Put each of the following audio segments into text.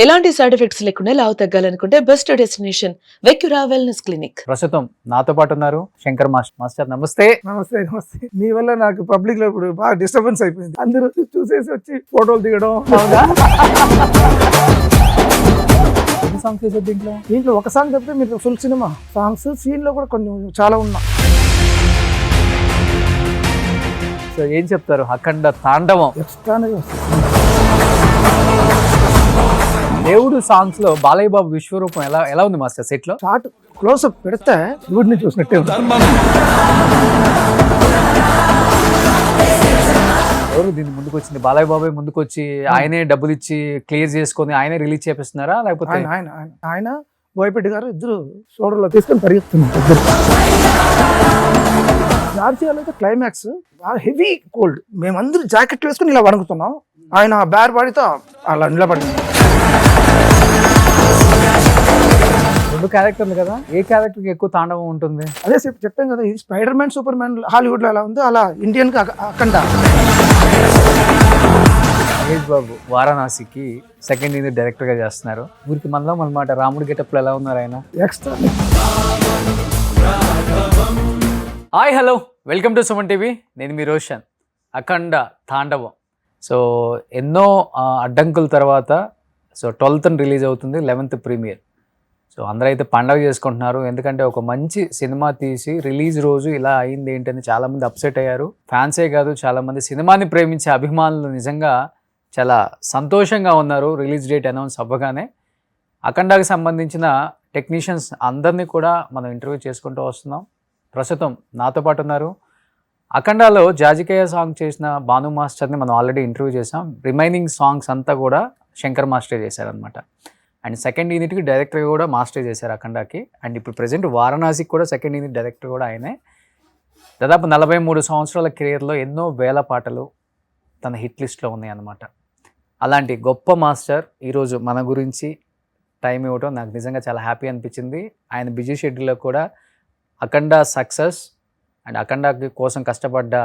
ఎలాంటి side effects లేకుండా లావు తగ్గాలనుకుంటే best destination వెక్యురా wellness clinic. ప్రస్తుతం నాతో పాటు ఉన్నారు శంకర్ మాస్టర్. మాస్టర్ నమస్తే. నమస్తే నమస్తే. మీ వల్ల నాకు పబ్లిక్ లో ఇప్పుడు బాగా డిస్టర్బెన్స్ అయిపోయింది. అందరూ చూసేసి వచ్చి ఫోటోలు దిగడం. ఎన్ని సాంగ్స్ చేశారు దీంట్లో? దీంట్లో ఒక సాంగ్ తప్పితే మీరు ఫుల్ సినిమా సాంగ్స్ సీన్ లో కూడా కొన్ని చాలా ఉన్నా. సో ఏం చెప్తారు? అఖండ తాండవం ఎక్స్ట్రానే వస్తుంది. దేవుడు సాంగ్స్ లో బాలయ్య బాబు విశ్వరూపం ఎలా ఉంది మాస్టర్ సెట్ లో? షార్ట్ క్లోజ్అప్ పెడితే శివుడిని చూసినట్టే ఉంది. ఎవరు దీన్ని ముందుకు వచ్చింది? బాలయ్య బాబు ముందుకు వచ్చి ఆయనే డబ్బులు ఇచ్చి క్లియర్ చేసుకొని ఆయనే రిలీజ్ చేపిస్తున్నారా, లేకపోతే ఆయన బోయపెట్టి గారు ఇద్దరు షోల్డర్లో తీసుకొని పరిగెత్తున్నారు ఇద్దరు. జార్జియాలో అయితే క్లైమాక్స్ బాగా హెవీ కోల్డ్, మేమందరూ జాకెట్లు వేసుకుని ఇలా వణుకుతున్నాం. ఆయన బ్యార్ బాడీతో అలా నిలబడి. రెండు క్యారెక్టర్లు కదా, ఏ క్యారెక్టర్ కి ఎక్కువ తాండవం ఉంటుంది? అదే చెప్పాం కదా, ఇది spider man super man Hollywood లో ఎలా ఉందో అలా ఇండియన్ కి అఖండ. Mahesh Babu వారణాసికి second year director గా చేస్తున్నారు. ఊరికి మనలో అనమాట రాముడి గెటప్ లో ఎలా ఉన్నారు ఆయన? Extra. Hi hello, welcome to Suman TV. నేను మీ రోషన్. అఖండ తాండవం. సో ఎన్నో అడ్డంకుల తర్వాత సో 12th రిలీజ్ అవుతుంది, 11th ప్రీమియర్. సో అందరూ అయితే పండగ చేసుకుంటున్నారు. ఎందుకంటే ఒక మంచి సినిమా తీసి రిలీజ్ రోజు ఇలా అయింది ఏంటని చాలామంది అప్సెట్ అయ్యారు. ఫ్యాన్సే కాదు, చాలామంది సినిమాని ప్రేమించే అభిమానులు నిజంగా చాలా సంతోషంగా ఉన్నారు రిలీజ్ డేట్ అనౌన్స్ అవ్వగానే. అఖండకి సంబంధించిన టెక్నీషియన్స్ అందరినీ కూడా మనం ఇంటర్వ్యూ చేసుకుంటూ వస్తున్నాం. ప్రస్తుతం నాతో పాటు ఉన్నారు. అఖండాలో జాజికాయ సాంగ్ చేసిన భాను మాస్టర్ని మనం ఆల్రెడీ ఇంటర్వ్యూ చేసాం. రిమైనింగ్ సాంగ్స్ అంతా కూడా శంకర్ మాస్టర్ చేశారనమాట. అండ్ సెకండ్ యూనిట్కి డైరెక్టర్ కూడా మాస్టర్ చేశారు అఖండాకి. అండ్ ఇప్పుడు ప్రజెంట్ వారణాసికి కూడా సెకండ్ యూనిట్ డైరెక్టర్ కూడా ఆయనే. దాదాపు 43 సంవత్సరాల కెరియర్లో ఎన్నో వేల పాటలు తన హిట్ లిస్ట్లో ఉన్నాయి అన్నమాట. అలాంటి గొప్ప మాస్టర్ ఈరోజు మన గురించి టైం ఇవ్వటం నాకు నిజంగా చాలా హ్యాపీ అనిపించింది. ఆయన బిజీ షెడ్యూల్లో కూడా అఖండ సక్సెస్ అండ్ అఖండ కోసం కష్టపడ్డ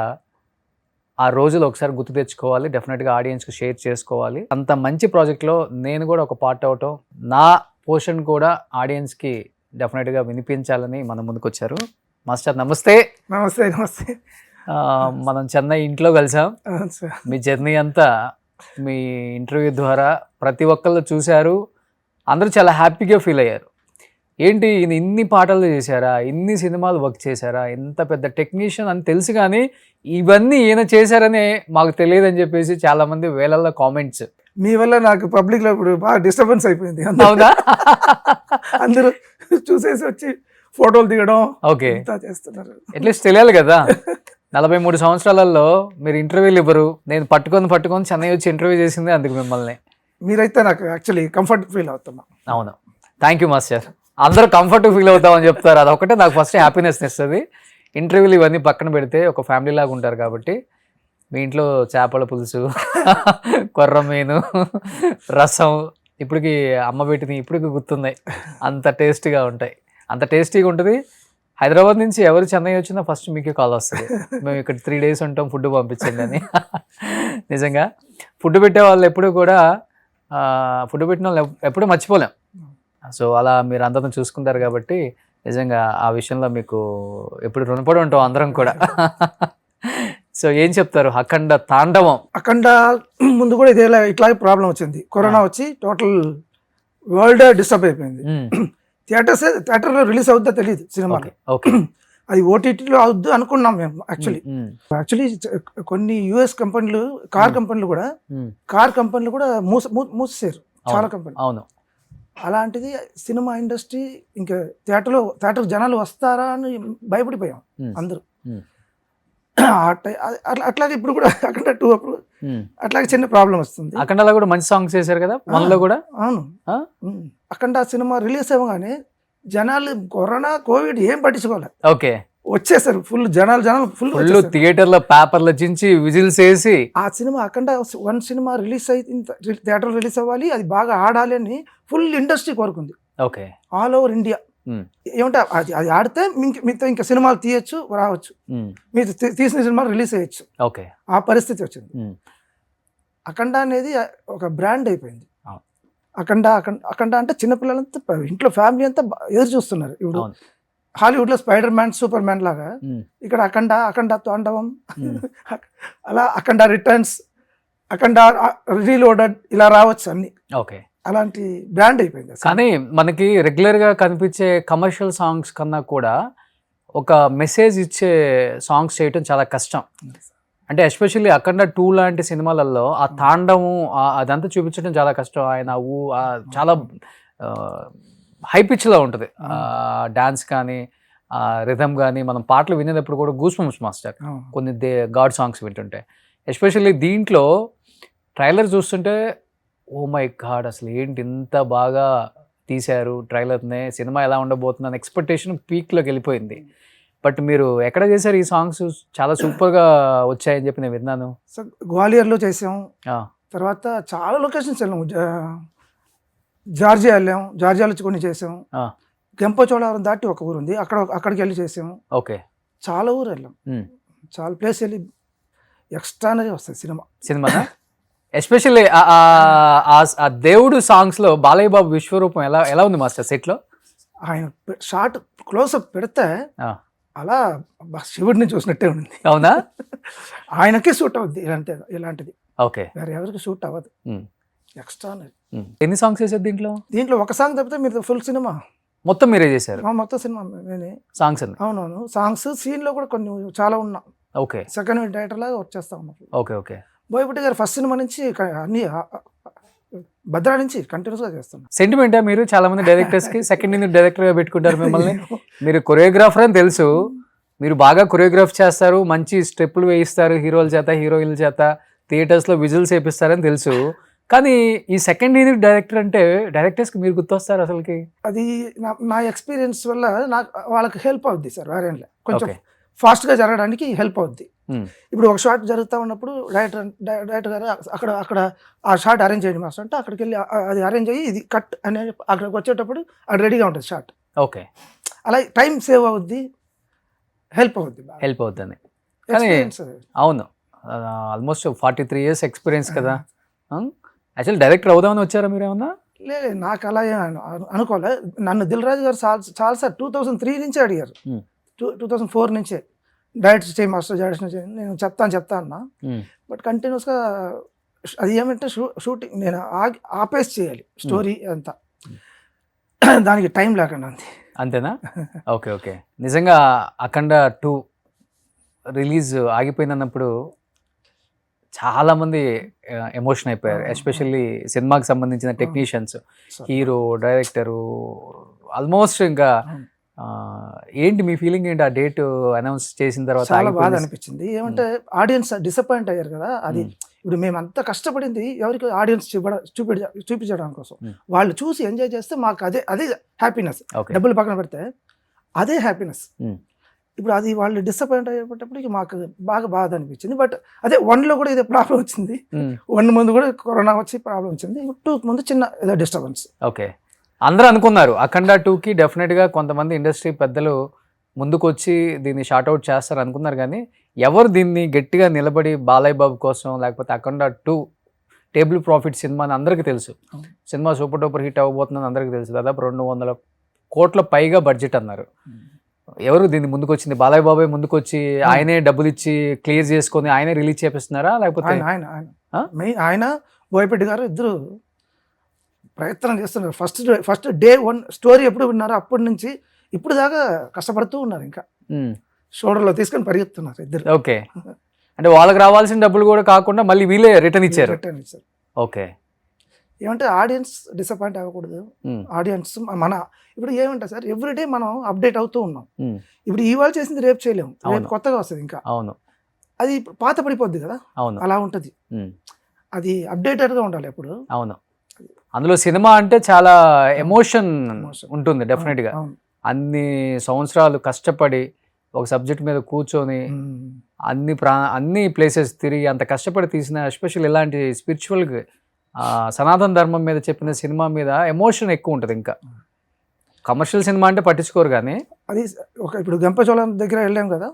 ఆ రోజులు ఒకసారి గుర్తు తెచ్చుకోవాలి, డెఫినెట్గా ఆడియన్స్కి షేర్ చేసుకోవాలి. అంత మంచి ప్రాజెక్ట్లో నేను కూడా ఒక పార్ట్ అవటం, నా పోర్షన్ కూడా ఆడియన్స్కి డెఫినెట్గా వినిపించాలని మన ముందుకు వచ్చారు. మాస్టర్ నమస్తే. నమస్తే నమస్తే. మనం చెన్నై ఇంట్లో కలిసాం. మీ జర్నీ అంతా మీ ఇంటర్వ్యూ ద్వారా ప్రతి ఒక్కళ్ళు చూశారు, అందరూ చాలా హ్యాపీగా ఫీల్ అయ్యారు. ఏంటి ఈయన ఇన్ని పాటలు చేశారా, ఇన్ని సినిమాలు వర్క్ చేశారా, ఎంత పెద్ద టెక్నీషియన్ అని తెలుసు కానీ ఇవన్నీ ఈయన చేశారనే మాకు తెలియదని చెప్పేసి చాలామంది వేలల్లో కామెంట్స్. మీ వల్ల నాకు పబ్లిక్ లో ఇప్పుడు బాగా డిస్టర్బెన్స్ అయిపోయింది. అవునా? అందరూ చూసేసి వచ్చి ఫోటోలు దిగడం. ఓకే, చేస్తున్నారు. అట్లీస్ట్ తెలియాలి కదా. 43 సంవత్సరాలలో మీరు ఇంటర్వ్యూలు ఇవ్వరు, నేను పట్టుకొని చెన్నై వచ్చి ఇంటర్వ్యూ చేసింది అందుకు మిమ్మల్ని. మీరైతే నాకు యాక్చువల్లీ కంఫర్ట్ ఫీల్ అవుతున్నా. అవును, థ్యాంక్ యూ మాస్టర్. అందరూ కంఫర్ట్ ఫీల్ అవుతామని చెప్తారు, అదొకటే నాకు ఫస్ట్ హ్యాపీనెస్ ఇస్తుంది. ఇంటర్వ్యూలు ఇవన్నీ పక్కన పెడితే ఒక ఫ్యామిలీ లాగా ఉంటారు కాబట్టి మీ ఇంట్లో చేపల పులుసు, కొర్రమీను, రసం ఇప్పటికి అమ్మ పెట్టిన ఇప్పటికి గుర్తున్నాయి. అంత టేస్టీగా ఉంటాయి, అంత టేస్టీగా ఉంటుంది. హైదరాబాద్ నుంచి ఎవరు చెన్నై వచ్చినా ఫస్ట్ మీకే కాల్ వస్తుంది, మేము ఇక్కడ 3 days ఉంటాం, ఫుడ్ పంపించండి అని. నిజంగా ఫుడ్ పెట్టే వాళ్ళు ఎప్పుడు కూడా ఫుడ్ పెట్టిన వాళ్ళు ఎప్పుడూ మర్చిపోలేం. సో అలా మీరు అందరిని చూసుకుంటారు కాబట్టి నిజంగా ఆ విషయంలో మీకు ఎప్పుడు రుణపడి ఉంటాం అందరం కూడా. సో ఏం చెప్తారు అఖండ తాండవం? అఖండ ముందు కూడా ఇదే ఇట్లాగే ప్రాబ్లం వచ్చింది. కరోనా వచ్చి టోటల్ వరల్డ్ డిస్టర్బ్ అయిపోయింది. థియేటర్లో రిలీజ్ అవుద్దా తెలియదు సినిమా. అది ఓటీటీలో అవుద్దు అనుకున్నాం మేము. యాక్చువల్లీ కొన్ని యుఎస్ కంపెనీలు, కార్ కంపెనీలు కూడా మూసేశారు చాలా కంపెనీలు. అవును. అలాంటిది సినిమా ఇండస్ట్రీ ఇంకా థియేటర్ జనాలు వస్తారా అని భయపడిపోయాం అందరూ. అట్లాగే ఇప్పుడు కూడా అఖండ 2 అప్పుడు అట్లాగే చిన్న ప్రాబ్లం వస్తుంది. అఖండలో కూడా మంచి సాంగ్స్ చేశారు కదా మనలో కూడా. అవును, అఖండ సినిమా రిలీజ్ అవ్వగానే జనాలు కరోనా కోవిడ్ ఏం పట్టించుకోవాలి. ఓకే, వచ్చేసారు ఫుల్ జనాలు ఫుల్ థియేటర్ లో పేపర్లు చించి విజిల్స్ వేసి. ఆ సినిమా అఖండ 1 సినిమా రిలీజ్ అయితే థియేటర్ రిలీజ్ అవ్వాలి, అది బాగా ఆడాలి అని ఫుల్ ఇండస్ట్రీ కోరుకుంది. Okay, all over India. ఏమంటే అది ఆడితే మీతో ఇంకా సినిమాలు తీయచ్చు, రావచ్చు, మీరు తీసిన సినిమాలు రిలీజ్ అయ్యచ్చు. ఓకే, ఆ పరిస్థితి వచ్చింది. అఖండ అనేది ఒక బ్రాండ్ అయిపోయింది. అఖండ అఖండ అఖండ అంటే చిన్నపిల్లలంతా ఇంట్లో ఫ్యామిలీ అంతా ఎదురు చూస్తున్నారు. ఇప్పుడు అవును. హాలీవుడ్ లో స్పైడర్ మ్యాన్, సూపర్ మ్యాన్ లాగా ఉమ్, ఇక్కడ అఖండ, అఖండ తాండవం, ఉమ్. అలా అఖండ రిటర్న్స్, అఖండ రీలోడెడ్ ఇలా రావచ్చు అన్ని. ఓకే. అలాంటి బ్రాండ్ అయిపోయింది అసలు. కానీ మనకి రెగ్యులర్గా కనిపించే కమర్షియల్ సాంగ్స్ కన్నా కూడా ఒక మెసేజ్ ఇచ్చే సాంగ్స్ చేయటం చాలా కష్టం. అంటే ఎస్పెషల్లీ అఖండ 2 లాంటి సినిమాలలో ఆ తాండవం అదంతా చూపించడం చాలా కష్టం. ఆయన చాలా హై పిచ్లో ఉంటుంది డాన్స్ కానీ రిథమ్ కానీ. మనం పాటలు వినేటప్పుడు కూడా గూస్ బంప్స్ మాస్టర్ అవును. కొన్ని గాడ్ సాంగ్స్ వింటుంటే. ఎస్పెషల్లీ దీంట్లో ట్రైలర్ చూస్తుంటే ఓ మై గాడ్ అసలు ఏంటి ఇంత బాగా తీశారు ట్రైలర్నే, సినిమా ఎలా ఉండబోతుంది అని ఎక్స్పెక్టేషన్ పీక్లోకి వెళ్ళిపోయింది. బట్ మీరు ఎక్కడ చేశారు ఈ సాంగ్స్? చాలా సూపర్గా వచ్చాయని చెప్పి నేను విన్నాను. సో గ్వాలియర్లో చేసాం, ఆ, తర్వాత చాలా లొకేషన్స్ వెళ్ళాము. జార్జియా వెళ్ళాం, జార్జియాలో కొన్ని చేసాం. ఆ, గంపచోళవరం దాటి ఒక ఊరు ఉంది, అక్కడికి వెళ్ళి చేసాము. ఓకే. చాలా ఊరు వెళ్ళాం, ఉమ్. చాలా ప్లేస్ వెళ్ళి ఎక్స్ట్రానరీ వస్తుంది సినిమా. సినిమానా? ఎస్పెషల్లీ ఆ దేవుడు సాంగ్స్లో బాలయ్య బాబు విశ్వరూపం ఎలా ఎలా ఉంది మాస్టర్ సెట్లో? ఆయన షార్ట్ క్లోజ్అప్ పెడితే ఆ, అలా శివుడిని చూసినట్టే ఉంది. అవునా? ఆయనకే సూట్ అవుద్ది ఇలాంటిది, ఓకే. వేరే ఎవరికి సూట్ అవ్వదు. ఉమ్, ఎక్స్ట్రానరీ. ఉమ్. ఎన్ని సాంగ్స్ వేసారు దీంట్లో? దీంట్లో ఒక సాంగ్ తప్పితే మీరు ఫుల్ సినిమా, మొత్తం మీరే చేశారు మొత్తం సినిమా నేనే. సాంగ్స్ అన్ని? అవునవును, సాంగ్స్ సీన్లో కూడా కొన్ని చాలా ఉన్నా. ఓకే, సెకండ్ డైరెక్టర్ లాగా వర్క్ చేస్తా ఉన్నాం. Okay, okay. బోయపట్టి గారు ఫస్ట్ సినిమా నుంచి అన్ని భద్రా నుంచి కంటిన్యూస్గా చేస్తున్నాం. సెంటిమెంటా మీరు? చాలా మంది డైరెక్టర్స్ కి సెకండ్ యూనిట్ డైరెక్టర్ గా పెట్టుకుంటారు మిమ్మల్ని. మీరు కొరియోగ్రాఫర్ అని తెలుసు, మీరు బాగా కొరియోగ్రాఫ్ చేస్తారు, మంచి స్టెప్పులు వేయిస్తారు హీరోల చేత, హీరోయిన్ల చేత, థియేటర్స్ లో విజువల్స్ వేపిస్తారని తెలుసు. కానీ ఈ సెకండ్ యూనిట్ డైరెక్టర్ అంటే డైరెక్టర్స్ కి మీరు గుర్తొస్తారు అసలుకి? అది నా ఎక్స్పీరియన్స్ వల్ల నాకు వాళ్ళకి హెల్ప్ అవుద్ది సార్. వేరే కొంచెం ఓకే. ఫాస్ట్గా జరగడానికి హెల్ప్ అవుద్ది. ఉమ్, ఇప్పుడు ఒక షాట్ జరుగుతూ ఉన్నప్పుడు డైరెక్టర్ గారు అక్కడ ఆ షాట్ అరేంజ్ చేయండి మాస్టర్ అంటే అక్కడికి వెళ్ళి అది అరేంజ్ అయ్యి ఇది కట్ అనే అక్కడికి వచ్చేటప్పుడు అది రెడీగా ఉంటుంది షాట్. ఓకే. అలా టైం సేవ్ అవుద్ది, హెల్ప్ అవుద్ది. హెల్ప్ అవుతుంది. కానీ అవును, ఆల్మోస్ట్ 43 years ఎక్స్పీరియన్స్ కదా. యాక్చువల్లీ డైరెక్టర్ అవుదామని వచ్చారా మీరు ఏమన్నా? లేదు, నాకు అలా అనుకోలే. నన్ను దిల్ రాజు గారు చాలా సార్ 2003 నుంచే అడిగారు, 2004 నుంచే డైరెక్ట్ చేయి మాస్టర్, డైరెక్షన్ చేయి. నేను చెప్తా అన్నా. బట్ కంటిన్యూస్గా అది ఏమంటే షూటింగ్ నేను ఆపేసి చేయాలి స్టోరీ అంతా, దానికి టైం లేకుండా ఉంది. అంతేనా? Okay, okay. నిజంగా అఖండ 2 రిలీజ్ ఆగిపోయిందన్నప్పుడు చాలామంది ఎమోషన్ అయిపోయారు. ఎస్పెషల్లీ సినిమాకి సంబంధించిన టెక్నీషియన్స్, హీరో, డైరెక్టరు, ఆల్మోస్ట్ ఇంకా ఏంటి మీ ఫీలింగ్ ఏంటి ఆ డేట్ అనౌన్స్ చేసిన తర్వాత? చాలా బాధ అనిపించింది. ఏమంటే ఆడియన్స్ డిసప్పాయింట్ అయ్యారు కదా. అది ఇప్పుడు మేము అంత కష్టపడింది ఎవరికి ఆడియన్స్ చూపించడం కోసం, వాళ్ళు చూసి ఎంజాయ్ చేస్తే మాకు అదే హ్యాపీనెస్. డబ్బులు పక్కన పెడితే అదే హ్యాపీనెస్. ఇప్పుడు అది వాళ్ళు డిసప్పాయింట్ అయ్యేటప్పటికి మాకు బాగా బాధ అనిపించింది. బట్ అదే 1లో కూడా ఇదే ప్రాబ్లం వచ్చింది. 1 ముందు కూడా కరోనా వచ్చి ప్రాబ్లం వచ్చింది. 2 ముందు చిన్న ఏదో డిస్టర్బెన్స్. ఓకే. అందరూ అనుకున్నారు అఖండ 2కి డెఫినెట్గా కొంతమంది ఇండస్ట్రీ పెద్దలు ముందుకు వచ్చి దీన్ని షార్ట్అవుట్ చేస్తారు అనుకున్నారు. కానీ ఎవరు దీన్ని గట్టిగా నిలబడి బాలయ్య బాబు కోసం, లేకపోతే అఖండ 2 టేబుల్ ప్రాఫిట్ సినిమా అని అందరికీ తెలుసు. సినిమా సూపర్ డూపర్ హిట్ అవ్వబోతుందని అందరికీ తెలుసు. దాదాపు 200 కోట్ల పైగా బడ్జెట్ అన్నారు. ఎవరు దీన్ని ముందుకు వచ్చింది? బాలయ్య బాబే ముందుకు వచ్చి ఆయనే డబ్బులు ఇచ్చి క్లియర్ చేసుకొని ఆయనే రిలీజ్ చేపిస్తున్నారా, లేకపోతే ఆయన బోయపట్టి గారు ఇద్దరు ప్రయత్నం చేస్తున్నారు. ఫస్ట్ డే 1 స్టోరీ ఎప్పుడు విన్నారో అప్పటి నుంచి ఇప్పుడు దాకా కష్టపడుతూ ఉన్నారు. ఇంకా షోల్డర్లో తీసుకొని పరిగెత్తున్నారు ఇద్దరు. ఓకే. అంటే వాళ్ళకి రావాల్సిన డబ్బులు కూడా కాకుండా మళ్ళీ వీళ్ళే రిటర్న్ ఇచ్చారు. ఓకే. ఏమంటే ఆడియన్స్ డిసప్పాయింట్ అవ్వకూడదు. ఆడియన్స్ మన ఇప్పుడు ఏమంటే సార్ ఎవ్రీడే మనం అప్డేట్ అవుతూ ఉన్నాం. ఇప్పుడు ఇవాళ చేసింది రేపు చేయలేము, రేపు కొత్తగా వస్తుంది. ఇంకా అవును, అది పాత పడిపోద్ది కదా. అవును, అలా ఉంటుంది. అది అప్డేటెడ్గా ఉండాలి ఎప్పుడు. అవును. అందులో సినిమా అంటే చాలా ఎమోషన్ ఉంటుంది డెఫినెట్గా. అన్ని సంవత్సరాలు కష్టపడి ఒక సబ్జెక్ట్ మీద కూర్చొని అన్ని ప్లేసెస్ తిరిగి అంత కష్టపడి తీసిన, ఎస్పెషల్ ఇలాంటి స్పిరిచువల్ సనాతన ధర్మం మీద చెప్పిన సినిమా మీద ఎమోషన్ ఎక్కువ ఉంటుంది. ఇంకా కమర్షియల్ సినిమా అంటే పట్టించుకోరు. కానీ అది ఇప్పుడు గంపచోళం దగ్గర వెళ్ళాం కదా,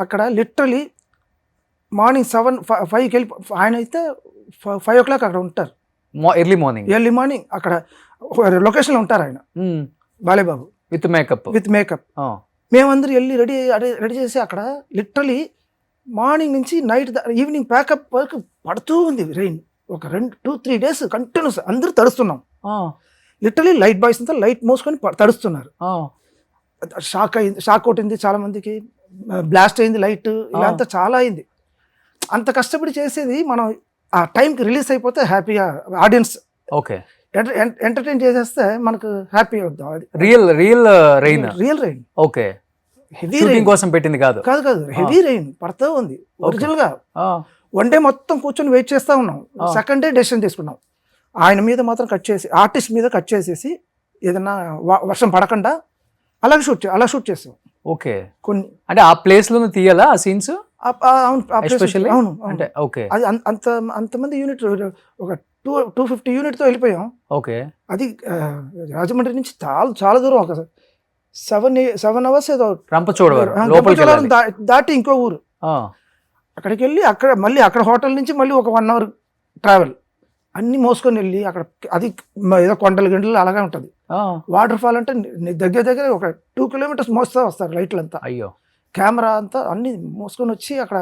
అక్కడ లిటరలీ మార్నింగ్ 5కి వెళ్ళి ఆయన అయితే 5 o'clock అక్కడ ఉంటారు. ఎర్లీ మార్నింగ్ ఎర్లీ మార్నింగ్ అక్కడ లొకేషన్లో ఉంటారు ఆయన Balebabu with makeup. With makeup. మేమందరూ వెళ్ళి రెడీ చేసి అక్కడ లిటరలీ మార్నింగ్ నుంచి నైట్ ఈవినింగ్ ప్యాకప్ వరకు పడుతూ ఉంది రెయిన్. ఒక 2-3 days కంటిన్యూస్ అందరూ తడుస్తున్నాం. లిటరలీ లైట్ బాయ్స్ అంతా లైట్ మోసుకొని తడుస్తున్నారు. షాక్ కొట్టింది చాలా మందికి, బ్లాస్ట్ అయింది లైట్, ఇలా అంతా చాలా అయింది. అంత కష్టపడి చేసేది మనం ఆ టైంకి రిలీజ్ అయిపోతే హ్యాపీగా ఆడియన్స్ ఎంటర్టైన్ చేసేస్తే మనకు హ్యాపీ అవుతాం. అది real rain. Real rain. Okay. Heavy rain కోసం పెట్టింది కాదు. హెవీ రెయిన్ పడుతూ ఉంది. ఒరిజినల్ గా 1 day మొత్తం కూర్చొని వెయిట్ చేస్తా ఉన్నాం. సెకండ్ డే డెసిషన్ తీసుకున్నాం. ఆయన మీద మాత్రం కట్ చేసి, ఆర్టిస్ట్ మీద కట్ చేసేసి ఏదన్నా వర్షం పడకుండా అలా షూట్ చేస్తాం. ఓకే. కొన్ని అంటే ఆ ప్లేస్ లో తీయాలా ఆ సీన్స్? అవును. అంటే ఓకే. అది అంతమంది యూనిట్, ఒక 250 unit తో వెళ్ళిపోయాం. ఓకే. అది రాజమండ్రి నుంచి చాలా దూరం, ఒక 7 hours ఏదో రంపచోడవరం దాటి ఇంకో ఊరు. అక్కడికి వెళ్ళి అక్కడ హోటల్ నుంచి మళ్ళీ ఒక 1 hour ట్రావెల్, అన్ని మోసుకొని వెళ్ళి అక్కడ అది ఏదో కొండలు గంటలు అలాగే ఉంటుంది. వాటర్ ఫాల్ అంటే దగ్గర ఒక 2 kilometers మోస్తా వస్తారు లైట్లంతా. అయ్యో. కెమెరా అంతా అన్ని మోసుకొని వచ్చి అక్కడ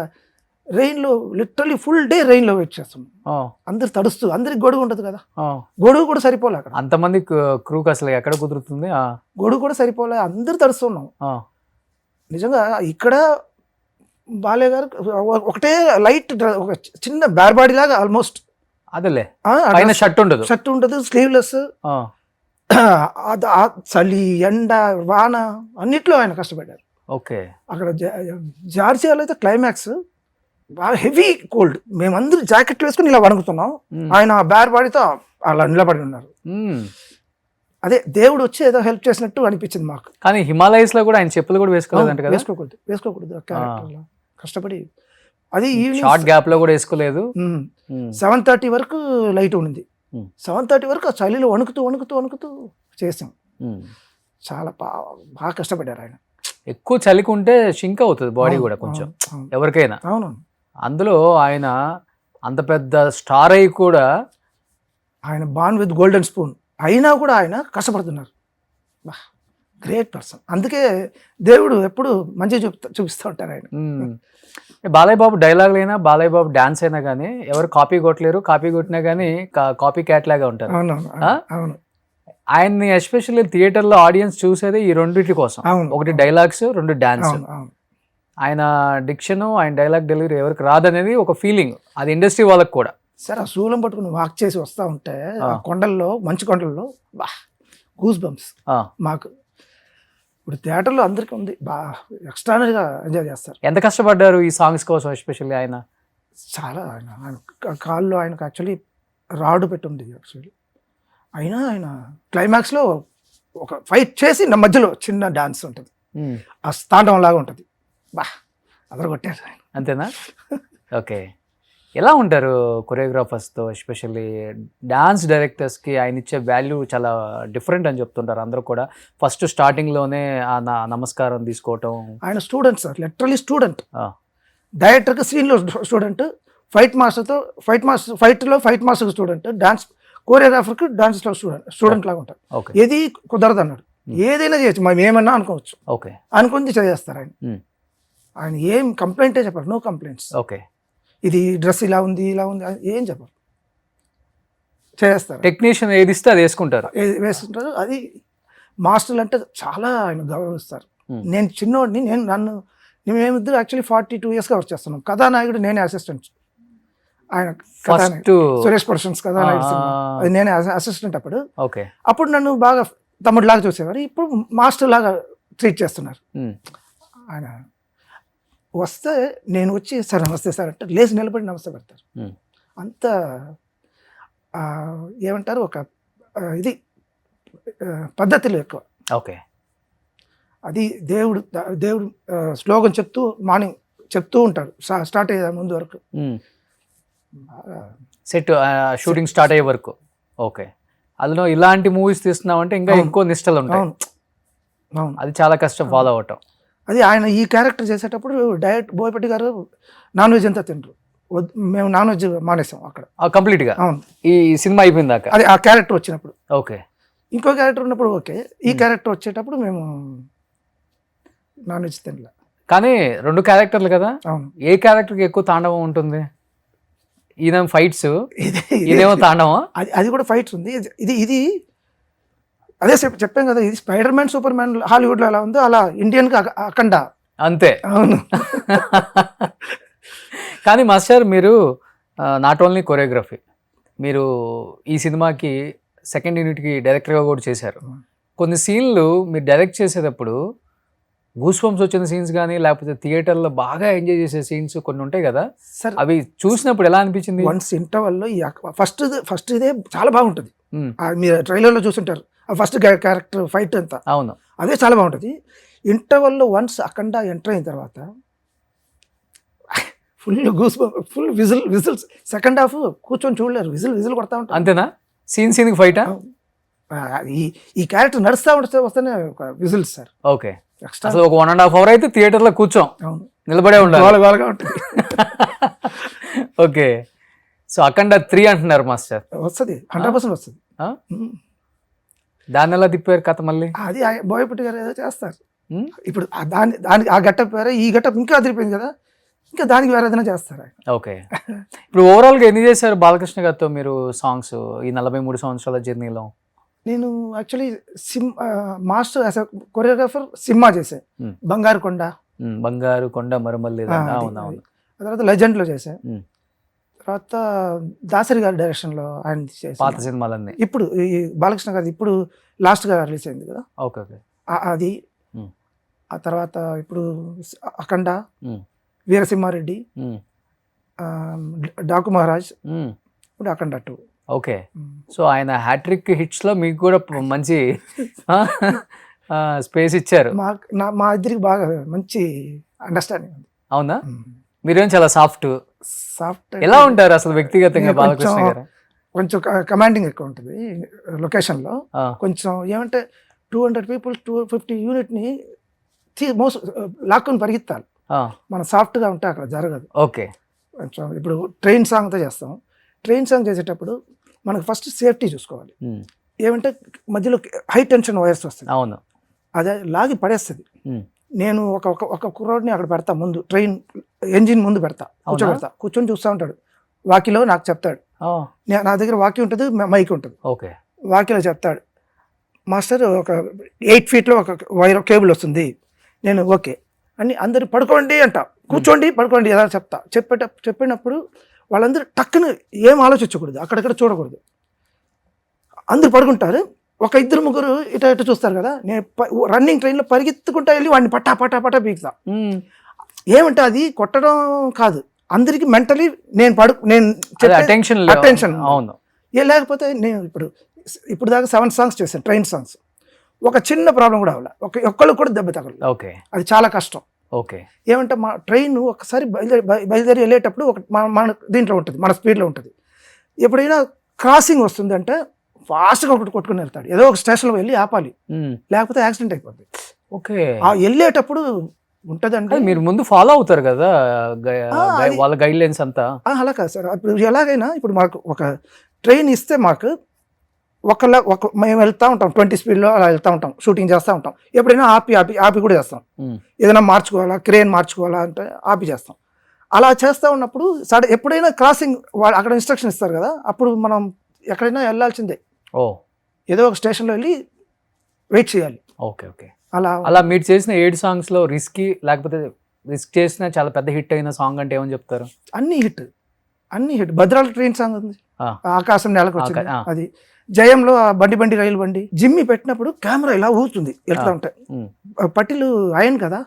రెయిన్లో లిటరలీ ఫుల్ డే రెయిన్లో వెయిట్ చేస్తాం. అందరు తడుస్తూ, అందరికి గొడుగు ఉంటుంది కదా, గొడుగు కూడా సరిపోలే అక్కడ. అంతమంది క్రూకి అసలు ఎక్కడ కుదురుతుంది? గొడుగు కూడా సరిపోలే, అందరు తడుస్తున్నాం. నిజంగా ఇక్కడ బాలయ్య గారు ఒకటే లైట్, ఒక చిన్న బాడీ లాగా ఆల్మోస్ట్. అదేలే, షర్ట్ ఉండదు, స్లీవ్లెస్. చలి, ఎండ, వాన అన్నిట్లో ఆయన కష్టపడ్డారు. ఓకే. అక్కడ జార్జియాలో అయితే క్లైమాక్స్ బాగా హెవీ కోల్డ్, మేమందరూ జాకెట్లు వేసుకుని ఇలా వణుకుతున్నాం. ఆయన బాడీతో అలా నిలబడి ఉన్నారు. అదే దేవుడు వచ్చి ఏదో హెల్ప్ చేసినట్టు అనిపించింది మాకు. కానీ హిమాలయస్ లో కూడా ఆయన చెప్పులు కూడా వేసుకోకూడదు క్యారెక్టర్ కష్టపడి. అది షార్ట్ గ్యాప్ లో కూడా వేసుకోలేదు. 7:30 వరకు లైట్ ఉండింది. 7:30 వరకు ఆ చలిలో వణుకుతూ చేసాం. చాలా బాగా కష్టపడ్డారు ఆయన. ఎక్కువ చలికుంటే షింక్ అవుతుంది బాడీ కూడా కొంచెం ఎవరికైనా. అవును. అందులో ఆయన అంత పెద్ద స్టార్ అయ్యి కూడా, ఆయన బాన్ విత్ గోల్డెన్ స్పూన్ అయినా కూడా ఆయన కష్టపడుతున్నారు. Great person. అందుకే దేవుడు ఎప్పుడు మంచిగా చూపిస్తూ ఉంటారు ఆయన. బాలయ్య బాబు డైలాగ్ అయినా, బాలయ్య బాబు డాన్స్ అయినా కానీ ఎవరు కాపీ కొట్టలేరు. కాపీ కొట్టినా కానీ కాపీ క్యాట్ లాగా ఉంటారు. అవును. ఆయన్ని ఎస్పెషల్లీ థియేటర్లో ఆడియన్స్ చూసేది ఈ రెండింటి కోసం. ఒకటి డైలాగ్స్, 2 డాన్స్. ఆయన డిక్షన్, ఆయన డైలాగ్ డెలివరీ ఎవరికి రాదనేది ఒక ఫీలింగ్, అది ఇండస్ట్రీ వాళ్ళకి కూడా. సార్ ఆ శూలం పట్టుకుని వాక్ చేసి వస్తూ ఉంటే కొండల్లో, మంచు కొండల్లో గూస్ బంప్స్ మాకు. ఇప్పుడు థియేటర్లో అందరికీ ఉంది, బాగా ఎక్స్ట్రానరీగా ఎంజాయ్ చేస్తారు. ఎంత కష్టపడ్డారు ఈ సాంగ్స్ కోసం ఎస్పెషల్లీ ఆయన? చాలా. ఆయన కాల్లో ఆయనకు యాక్చువల్లీ రాడు పెట్టి ఉండేది యాక్చువల్లీ. అయినా ఆయన క్లైమాక్స్లో ఒక ఫైట్ చేసి నా మధ్యలో చిన్న డాన్స్ ఉంటుంది, ఆ తాండవం లాగా ఉంటుంది. అదరగొట్టారు ఆయన. అంతేనా? ఓకే. ఎలా ఉంటారు కొరియోగ్రాఫర్స్తో, ఎస్పెషల్లీ డాన్స్ డైరెక్టర్స్కి ఆయన ఇచ్చే వాల్యూ చాలా డిఫరెంట్ అని చెప్తుంటారు అందరూ కూడా. ఫస్ట్ స్టార్టింగ్లోనే నమస్కారం తీసుకోవటం. ఆయన స్టూడెంట్ సార్, లిటరలీ స్టూడెంట్. డైరెక్టర్కి సీన్లో స్టూడెంట్, ఫైట్లో ఫైట్ మాస్టర్ స్టూడెంట్, డాన్స్ కోరియోగ్రాఫర్కి డాన్స్ స్టూడెంట్ లాగా ఉంటారు. ఏది కుదరదు అన్నాడు, ఏదైనా చేయొచ్చు, మనం ఏమన్నా అనుకోవచ్చు. అనుకుంది చేస్తారు ఆయన. ఆయన ఏం కంప్లైంటే చెప్పారు, నో కంప్లైంట్స్. ఓకే. ఇది డ్రెస్ ఇలా ఉంది ఏం చెప్పారు, చేస్తారు. టెక్నీషియన్ ఏది ఇస్తే అది వేసుకుంటారు. అది మాస్టర్లు అంటే చాలా ఆయన గౌరవిస్తారు. నేను చిన్నోడిని, మేమిద్దరు యాక్చువల్లీ 42 yearsగా వర్క్ చేస్తున్నాం. కథానాయకుడు నేనే అసిస్టెంట్. ఆయన సురేష్ ప్రొడక్షన్స్ కథానాయకుడు, అది నేనే అసిస్టెంట్. అప్పుడు నన్ను బాగా తమ్ముడు లాగా చూసేవారు, ఇప్పుడు మాస్టర్ లాగా ట్రీట్ చేస్తున్నారు. ఆయన వస్తే నేను వచ్చి సార్ నమస్తే సార్ అంటే లేచి నిలబడి నమస్తే పెడతారు. అంత ఏమంటారు, ఒక ఇది పద్ధతిలో ఎక్కువ. ఓకే. అది దేవుడు స్లోగన్ చెప్తూ మార్నింగ్ చెప్తూ ఉంటాడు స్టార్ట్ అయ్యే ముందు వరకు, సెట్ షూటింగ్ స్టార్ట్ అయ్యే వరకు. ఓకే. అందులో ఇలాంటి మూవీస్ తీస్తున్నామంటే ఇంకా ఎక్కువ నిష్టలు ఉంటాయి. అది చాలా కష్టం ఫాలో అవటం. అది ఆయన ఈ క్యారెక్టర్ చేసేటప్పుడు డైరెక్ట్ బోయపట్టి గారు నాన్ వెజ్ అంతా తినరు, మేము నాన్ వెజ్ మానేసాం అక్కడ. కంప్లీట్ గా అవును, ఈ సినిమా అయిపోయిందాక. అది ఆ క్యారెక్టర్ వచ్చినప్పుడు. ఓకే. ఇంకో క్యారెక్టర్ ఉన్నప్పుడు ఓకే, ఈ క్యారెక్టర్ వచ్చేటప్పుడు మేము నాన్ వెజ్ తినలే. కానీ 2 క్యారెక్టర్లు కదా, అవును, ఏ క్యారెక్టర్కి ఎక్కువ తాండవం ఉంటుంది? ఈయన ఫైట్స్, ఇది ఇదేమో తాండవం. అది కూడా ఫైట్స్ ఉంది. ఇది అదే చెప్పాం కదా, ఇది spider man, super man Hollywood లో ఎలా ఉందో అలా ఇండియన్ కి అఖండ అంతే. అవును. కానీ మాస్టర్ మీరు నాట్ ఓన్లీ కొరియోగ్రఫీ, మీరు ఈ సినిమాకి సెకండ్ యూనిట్కి డైరెక్టర్గా కూడా చేశారు. కొన్ని సీన్లు మీరు డైరెక్ట్ చేసేటప్పుడు గూస్ బంప్స్ వచ్చిన సీన్స్ కానీ లేకపోతే థియేటర్లో బాగా ఎంజాయ్ చేసే సీన్స్ కొన్ని ఉంటాయి కదా, సార్ అవి చూసినప్పుడు ఎలా అనిపించింది? వన్స్ ఇంటర్వెల్లో ఫస్ట్ ఇదే చాలా బాగుంటుంది. మీరు ట్రైలర్లో చూసుంటారు ఆ ఫస్ట్ క్యారెక్టర్ ఫైట్ అంతా. అవును, అదే చాలా బాగుంటుంది. ఇంటర్వెల్లో వన్స్ అఖండ ఎంటర్ అయిన తర్వాత ఫుల్ విజిల్స్. సెకండ్ హాఫ్ కూర్చొని చూడలేరు, విజిల్ కొడతా ఉంటారు. అంతేనా? సీన్కి ఫైటా? ఈ క్యారెక్టర్ నడుస్తా వస్తేనే విజిల్స్ సార్. ఓకే. అసలు ఒక 1.5 hour అయితే థియేటర్లో కూర్చోం, నిలబడే ఉండాలి. ఉంటుంది. ఓకే. సో అఖండ 3 అంటున్నారు మాస్టర్. వస్తుంది, 100% వస్తుంది. దాన్ని ఎలా తిప్పారు కథ మళ్ళీ? అది బోయపట్టి గారు ఏదో చేస్తారు. ఇప్పుడు దానికి ఆ గెటప్ వేరే, ఈ గెటప్ ఇంకా అదిరిపోయింది కదా, ఇంకా దానికి వేరే ఏదైనా చేస్తారు. ఓకే. ఇప్పుడు ఓవరాల్గా ఎన్ని చేశారు బాలకృష్ణ గారితో మీరు సాంగ్స్ ఈ 43 సంవత్సరాల జర్నీలో? నేను actually master as choreographer cinema చేశాను, బంగారు కొండ మరమల్లి. అవునవును. ఆ తర్వాత లెజెండ్లో చేశాను. తర్వాత దాసరి గారి డైరెక్షన్లో ఆయన చేశాను పాత సినిమాలన్నీ. ఇప్పుడు ఈ బాలకృష్ణ గారి ఇప్పుడు లాస్ట్గా రిలీజ్ అయింది కదా, ఓకే ఓకే, అది. ఆ తర్వాత ఇప్పుడు అఖండ, వీరసింహారెడ్డి, డాకు మహారాజ్, ఇప్పుడు అఖండ 2. ఓకే. సో ఆయన హ్యాట్రిక్ హిట్స్లో మీకు కూడా మంచి స్పేస్ ఇచ్చారు. మా ఇద్దరికి బాగా మంచి అండర్స్టాండింగ్ ఉంది. అవునా? మీరేం చాలా సాఫ్ట్. ఎలా ఉంటారు అసలు వ్యక్తిగతంగా బాలకృష్ణ గారు? కొంచెం కమాండింగ్ ఎక్కువ ఉంటుంది లొకేషన్లో. కొంచెం ఏమంటే 200 people 250 యూనిట్ని లాక్కుని పరిగెత్తాలి. మనం సాఫ్ట్గా ఉంటే అక్కడ జరగదు. ఓకే. కొంచెం ఇప్పుడు ట్రైన్ సాంగ్తో చేస్తాం. ట్రైన్ సాంగ్ చేసేటప్పుడు మనకు ఫస్ట్ సేఫ్టీ చూసుకోవాలి. ఏమంటే మధ్యలో హై టెన్షన్ వైర్స్ వస్తుంది. అవును, అదే లాగి పడేస్తుంది. నేను ఒక కుర్రోడిని అక్కడ పెడతా, ముందు ట్రైన్ ఎంజిన్ ముందు కూర్చొని చూస్తూ ఉంటాడు. వాకిలో నాకు చెప్తాడు, నా దగ్గర వాకి ఉంటుంది, మైక్ ఉంటుంది. ఓకే. వాకిలో చెప్తాడు, మాస్టర్ ఒక 8 feet ఒక వైర్ కేబుల్ వస్తుంది. నేను ఓకే అని అందరు పడుకోండి అంట, కూర్చోండి పడుకోండి ఎలా చెప్పినప్పుడు వాళ్ళందరూ టక్కున ఏం ఆలోచించకూడదు, అక్కడక్కడ చూడకూడదు, అందరు పడుకుంటారు. ఒక 2-3 ఇటు చూస్తారు కదా, నేను రన్నింగ్ ట్రైన్లో పరిగెత్తుకుంటా వెళ్ళి వాడిని పట్టా పీకుతా. ఏమంటే అది కొట్టడం కాదు, అందరికి మెంటలీ నేను అటెన్షన్. అవును. లేకపోతే నేను ఇప్పుడు దాకా 7 songs చేశాను, ట్రైన్ సాంగ్స్. ఒక చిన్న ప్రాబ్లం కూడా అవ్వాలి, ఒక్కళ్ళకి కూడా దెబ్బ తగలదు. ఓకే. అది చాలా కష్టం. ఓకే. ఏమంటే మా ట్రైన్ ఒకసారి బయలుదేరి వెళ్ళేటప్పుడు మన దీంట్లో ఉంటుంది, మన స్పీడ్లో ఉంటుంది. ఎప్పుడైనా క్రాసింగ్ వస్తుందంటే ఫాస్ట్గా ఒకటి కొట్టుకుని వెళ్తాడు, ఏదో ఒక స్టేషన్లో వెళ్ళి ఆపాలి, లేకపోతే యాక్సిడెంట్ అయిపోద్ది. ఓకే. వెళ్ళేటప్పుడు ఉంటుందంటే మీరు ముందు ఫాలో అవుతారు కదా వాళ్ళ గైడ్ లైన్స్ అంతా. అలా కాదు సార్, ఇప్పుడు ఎలాగైనా ఇప్పుడు మాకు ఒక ట్రైన్ ఇస్తే మాకు మేము వెళ్తూ ఉంటాం 20 speed అలా వెళ్తూ ఉంటాం, షూటింగ్ చేస్తూ ఉంటాం. ఎప్పుడైనా ఆపి కూడా చేస్తాం. ఏదైనా మార్చుకోవాలా, క్రేన్ మార్చుకోవాలా అంటే ఆపి చేస్తాం. అలా చేస్తూ ఉన్నప్పుడు ఎప్పుడైనా క్రాసింగ్ అక్కడ ఇన్స్ట్రక్షన్ ఇస్తారు కదా, అప్పుడు మనం ఎక్కడైనా వెళ్ళాల్సిందే. ఏదో ఒక స్టేషన్లో వెళ్ళి వెయిట్ చేయాలి. Okay okay. అలా మీరు చేసిన 7 songsలో లేకపోతే రిస్క్ చేసిన చాలా పెద్ద హిట్ అయిన సాంగ్ అంటే ఏమని చెప్తారు? అన్ని హిట్. భద్రాల ట్రైన్ సాంగ్ ఉంది, ఆకాశం నెలకు వచ్చింది. అది జయంలో బండి రైలు బండి జిమ్మి పెట్టినప్పుడు కెమెరా ఇలా ఊగుతుంది, ఎట్లా ఉంటాయి పట్టిలు అయన్ కదా,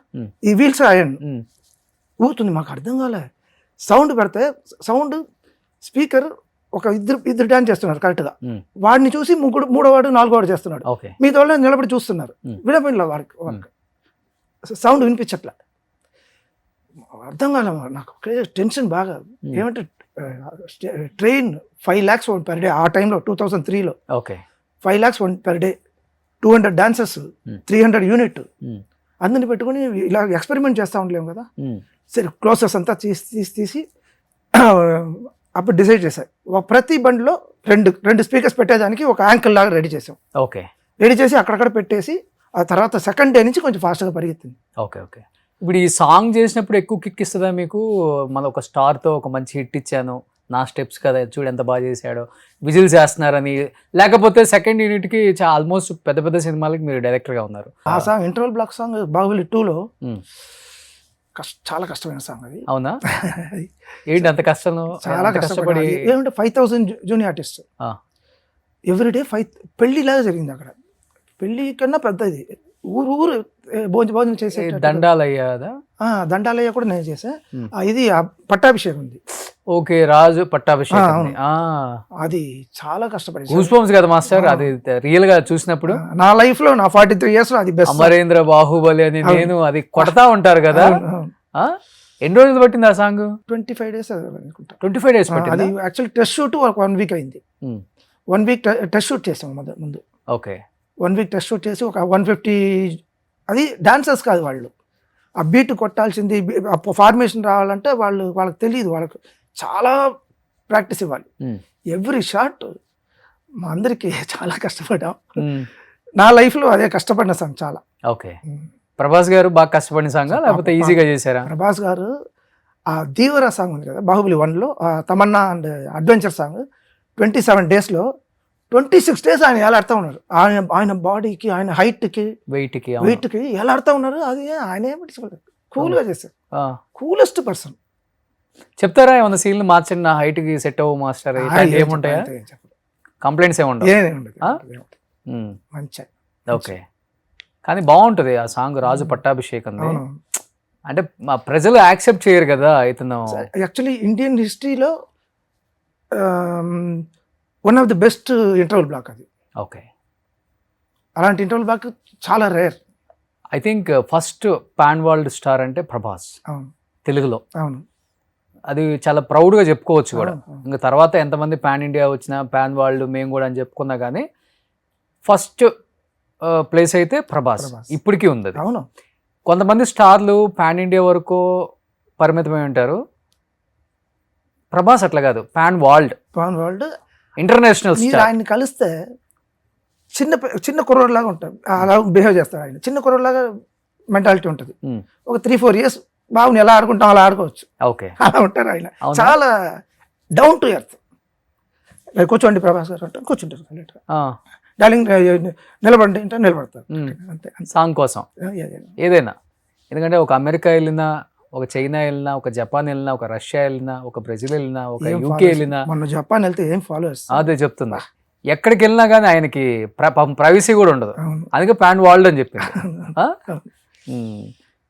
ఈ వీల్స్ అయన్ ఊగుతుంది. మాకు అర్థం కాలే, సౌండ్ పెడితే సౌండ్ స్పీకర్ ఒక ఇద్దరు డాన్స్ చేస్తున్నారు కరెక్ట్గా, వాడిని చూసి మూడోవాడు 4వ వాడు చేస్తున్నాడు, మిగతా వాళ్ళు నిలబడి చూస్తున్నారు. వినపడిలా వారికి సౌండ్ వినిపించట్లే, అర్థం కాలే నాకు. టెన్షన్ బాగా. ఏమంటే ట్రైన్ 5 lakhs per day ఆ టైంలో 2003లో. 5 lakhs per day, 200 dancers, 300 unit, అందరిని పెట్టుకుని ఇలా ఎక్స్పెరిమెంట్ చేస్తూ ఉండలేము కదా. సరే క్లోజెస్ అంతా తీసి అప్పుడు డిసైడ్ చేశాను ప్రతి బండిలో రెండు స్పీకర్స్ పెట్టేదానికి ఒక యాంకిల్ లాగా రెడీ చేసాం. ఓకే. రెడీ చేసి అక్కడక్కడ పెట్టేసి ఆ తర్వాత సెకండ్ డే నుంచి కొంచెం ఫాస్ట్గా పరిగెత్తింది. ఓకే. ఓకే. ఇప్పుడు ఈ సాంగ్ చేసినప్పుడు ఎక్కువ కిక్ ఇస్తుందా మీకు? మన ఒక స్టార్తో ఒక మంచి హిట్ ఇచ్చాను, నా స్టెప్స్ కదా చూడు ఎంత బాగా చేశాడో, విజిల్స్ చేస్తున్నారని, లేకపోతే సెకండ్ యూనిట్కి ఆల్మోస్ట్ పెద్ద పెద్ద సినిమాలకి మీరు డైరెక్టర్గా ఉన్నారు. ఆ song interval block song Baahubali 2లో చాలా కష్టమైన సాంగ్ అది. అవునా? ఏంటి అంత కష్టం? చాలా కష్టపడి ఏమంటే 5,000 జూనియర్ ఆర్టిస్ట్ ఎవ్రీడే పెళ్లిలాగా జరిగింది అక్కడ. పెళ్లి కన్నా పెద్దది, ఊరు భోజనం చేసే దండాలయ్యాదా? దండాలయ్య కూడా నేను చేసా. ఇది పట్టాభిషేకం ఉంది. ఓకే, రాజు పట్టాభిషేకం. అది చాలా కష్టపడి గూస్బంప్స్ కదా మాస్టర్, అది రియల్ గా చూసినప్పుడు. నా లైఫ్ లో నా 43 years లో అది బెస్ట్. అమరేంద్ర బాహుబలి అని నేను అది కొడతా ఉంటారు కదా. ఎన్ని రోజులు పట్టింది ఆ సాంగ్? 25 days అనుకుంటా. 25 days పట్టింది. అది యాక్చువల్లీ టెస్ట్ షూట్ 1 week అయింది. 1 week టెస్ట్ షూట్ చేసాం ముందు. ఓకే. 1 week టెస్ట్ షూట్ చేసి ఒక 150, అది డాన్సర్స్ కాదు వాళ్ళు, ఆ బీట్ కొట్టాల్సింది, ఫార్మేషన్ రావాలంటే వాళ్ళకి తెలియదు, వాళ్ళకి చాలా ప్రాక్టీస్ ఇవ్వాలి. ఎవ్రీ షాట్ మా అందరికి చాలా కష్టపడ్డాం. నా లైఫ్లో అదే కష్టపడిన సాంగ్ చాలా. ఓకే. ప్రభాస్ గారు బాగా కష్టపడిన సాంగ్ లేకపోతే ఈజీగా చేశారా? ప్రభాస్ గారు ఆ దీవరా సాంగ్ ఉంది కదా బాహుబలి 1లో, తమన్నా అండ్ అడ్వెంచర్ సాంగ్ 27 daysలో 26 days ఆయన ఎలాడుతూ ఉన్నారు. ఆయన బాడీకి, ఆయన హైట్కి, వెయిట్కి ఎలాడుతూ ఉన్నారు. అది ఆయన ఏమిటి కూల్గా చేశారు. Coolest person. చెప్తారా ఏమన్నా సీన్లు మార్చండి, నా హైట్కి సెట్ అవ్వ మాస్టర్ ఏముంటాయా? కంప్లైంట్స్ ఏముండదు. మంచి. ఓకే. కానీ బాగుంటుంది ఆ సాంగ్ రాజు పట్టాభిషేకం. అంటే మా ప్రజలు యాక్సెప్ట్ చేయరు కదా ఇతను. యాక్చువల్లీ ఇండియన్ హిస్టరీలో one of the best interval block అది. ఓకే. అలాంటి ఇంటర్వల్ బ్లాక్ చాలా rare. I think first pan world star అంటే ప్రభాస్ తెలుగులో. అవును, అది చాలా ప్రౌడ్గా చెప్పుకోవచ్చు కూడా. ఇంకా తర్వాత ఎంతమంది పాన్ ఇండియా వచ్చినా పాన్ వరల్డ్ మేము కూడా అని చెప్పుకున్నా కానీ ఫస్ట్ ప్లేస్ అయితే ప్రభాస్ ఇప్పటికీ ఉంది. అవును. కొంతమంది స్టార్లు పాన్ ఇండియా వరకు పరిమితమై ఉంటారు, ప్రభాస్ అట్లా కాదు, పాన్ వరల్డ్ ఇంటర్నేషనల్ స్టార్. ఆయన్ని కలిస్తే చిన్న కుర్రోడ్లాగా ఉంటాడు, అలా బిహేవ్ చేస్తాడు. ఆయన చిన్న కుర్రోడ్లాగా మెంటాలిటీ ఉంటుంది. ఒక 3-4 years బాగుని ఎలా ఆడుకుంటాం అలా ఆడుకోవచ్చు. ఓకే, అలా ఉంటారు ఆయన. చాలా డౌన్ టు ఎర్త్. కూర్చోండి ప్రభాస్ గారు అంటే కూర్చుంటారు, డార్లింగ్ నిలబడి అంటే నిలబడతారు. అంతే, సాంగ్ కోసం ఏదైనా. ఎందుకంటే ఒక అమెరికా వెళ్ళినా, ఒక చైనా వెళ్ళినా, ఒక జపాన్ వెళ్ళినా, ఒక రష్యా వెళ్ళినా, ఒక బ్రెజిల్ వెళ్ళినా, ఒక యూకే వెళ్ళినా. మొన్న జపాన్ వెళ్తే ఏం ఫాలోవర్స్. అదే చెప్తున్నా, ఎక్కడికి వెళ్ళినా కానీ ఆయనకి ప్రైవసీ కూడా ఉండదు. అందుకే పాన్ వరల్డ్ అని చెప్పింది.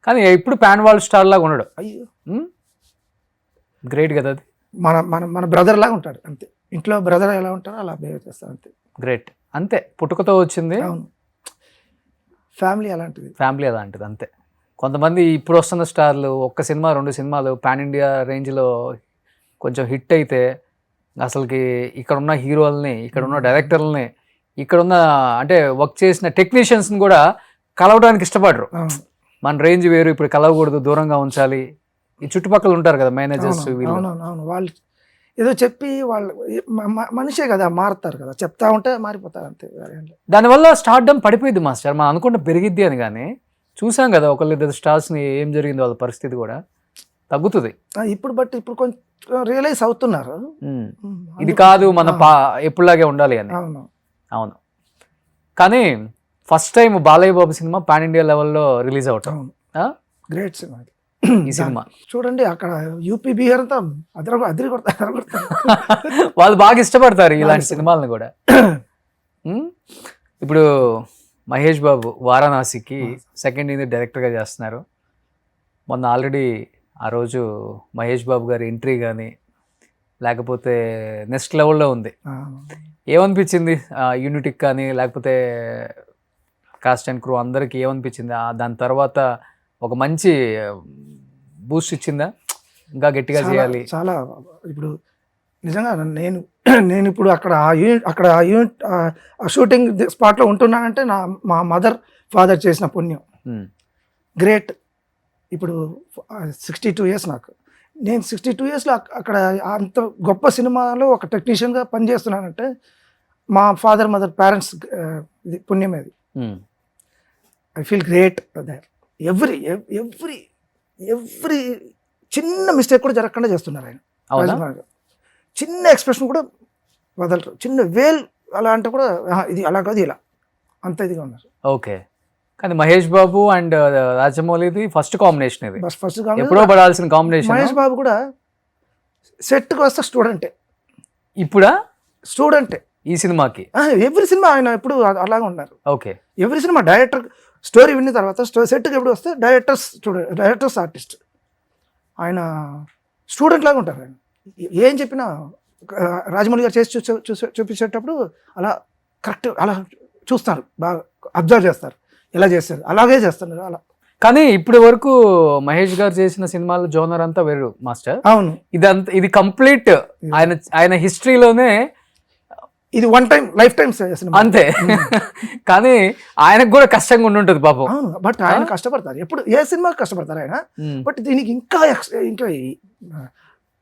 కానీ ఇప్పుడు పాన్ వరల్డ్ స్టార్ లాగా ఉండడు. గ్రేట్ కదా అది. మన బ్రదర్ లాగా ఉంటాడు అంతే. ఇంట్లో బ్రదర్ ఎలా ఉంటారో అలా బిహేవ్ చేస్తారు అంతే. గ్రేట్. అంతే, పుట్టుకతో వచ్చింది. ఫ్యామిలీ అలాంటిది అంతే. కొంతమంది ఇప్పుడు వస్తున్న స్టార్లు ఒక్క సినిమా 2 సినిమాలు పాన్ ఇండియా రేంజ్లో కొంచెం హిట్ అయితే అసలుకి ఇక్కడున్న హీరోలని, ఇక్కడున్న డైరెక్టర్లని, ఇక్కడున్న అంటే వర్క్ చేసిన టెక్నీషియన్స్ని కూడా కలవడానికి ఇష్టపడరు. మన రేంజ్ వేరు, ఇప్పుడు కలవకూడదు, దూరంగా ఉంచాలి. ఈ చుట్టుపక్కల ఉంటారు కదా మేనేజర్స్, వాళ్ళు ఏదో చెప్పి వాళ్ళు మనిషే కదా, మారుతారు కదా, చెప్తా ఉంటే మారిపోతారు అంతే. దానివల్ల స్టార్డమ్ పడిపోయింది మాస్టర్. మనం అనుకుంటే పెరిగిద్ది అని, కానీ చూసాం కదా ఒకళ్ళిద్దరు స్టార్స్ని ఏం జరిగింది, వాళ్ళ పరిస్థితి కూడా తగ్గుతుంది ఇప్పుడు కొంచెం రియలైజ్ అవుతున్నారు. ఇది కాదు మన ఎప్పుడులాగే ఉండాలి అని. అవును. కానీ first time Balayya Babu cinema pan India లెవెల్లో రిలీజ్ అవటం గ్రేట్ సినిమా ఈ సినిమా. చూడండి అక్కడ యూపీ బీహార్ అంతా అదిరి కొడతారు. వాళ్ళు బాగా ఇష్టపడతారు ఇలాంటి సినిమాలను కూడా. ఇప్పుడు మహేష్ బాబు వారణాసికి సెకండ్ యూనిట్ డైరెక్టర్గా చేస్తున్నారు. మొన్న ఆల్రెడీ ఆ రోజు మహేష్ బాబు గారి ఎంట్రీ కానీ లేకపోతే నెక్స్ట్ లెవెల్లో ఉంది. ఏమనిపించింది యూనిట్కి కానీ లేకపోతే కాస్ట్ అండ్ క్రూ అందరికి ఏమనిపించింది? దాని తర్వాత ఒక మంచి బూస్ట్ ఇచ్చిందా, ఇంకా గట్టిగా చేయాలి? చాలా. ఇప్పుడు నిజంగా నేను ఇప్పుడు అక్కడ ఆ యూనిట్ షూటింగ్ స్పాట్లో ఉంటున్నానంటే మా మదర్ ఫాదర్ చేసిన పుణ్యం. గ్రేట్. ఇప్పుడు 62 years నాకు. నేను 62 ఇయర్స్లో అక్కడ అంత గొప్ప సినిమాలో ఒక టెక్నీషియన్గా పనిచేస్తున్నానంటే మా ఫాదర్ మదర్ పేరెంట్స్ ఇది పుణ్యం అది. I feel great that every every every చిన్న మిస్టేక్ కూడా జరగకుండా చేస్తున్నారు ఆయన. రాజమౌళి గారు చిన్న ఎక్స్ప్రెషన్ కూడా వదలరు, చిన్న వేల్ అలా అంటే కూడా ఇది అలా కాదు ఇలా అంత ఇదిగా ఉన్నారు. ఓకే, కానీ Mahesh Babu and రాజమౌళిది first combination ఇది, ఫస్ట్ ఎప్పుడో పడాల్సిన కాంబినేషన్. మహేష్ బాబు కూడా సెట్కి వస్తే స్టూడెంటే, ఇప్పుడా స్టూడెంటే ఈ సినిమాకి. ఎవ్రీ సినిమా ఆయన ఎప్పుడు అలాగే ఉన్నారు. Okay, every cinema director story విన్న తర్వాత సెట్కి ఎప్పుడు వస్తే డైరెక్టర్స్ ఆర్టిస్ట్, ఆయన స్టూడెంట్ లాగా ఉంటారు. ఆయన ఏం చెప్పినా రాజమౌళి గారు చేసి చూపించేటప్పుడు అలా కరెక్ట్ అలా చూస్తారు, బాగా అబ్జర్వ్ చేస్తారు, ఎలా చేస్తారు అలాగే చేస్తున్నారు అలా. కానీ ఇప్పటి వరకు మహేష్ గారు చేసిన సినిమాల జోనర్ అంతా వేరు మాస్టర్. అవును, ఇది కంప్లీట్ ఆయన హిస్టరీలోనే ఇది one time life time cinema అంతే. కానీ ఆయనకు కూడా కష్టంగా ఉండుంటది పాపం. అవును, బట్ ఆయన కష్టపడతారు, ఎప్పుడు ఏ సినిమాకి కష్టపడతారు ఆయన. బట్ దీనికి ఇంకా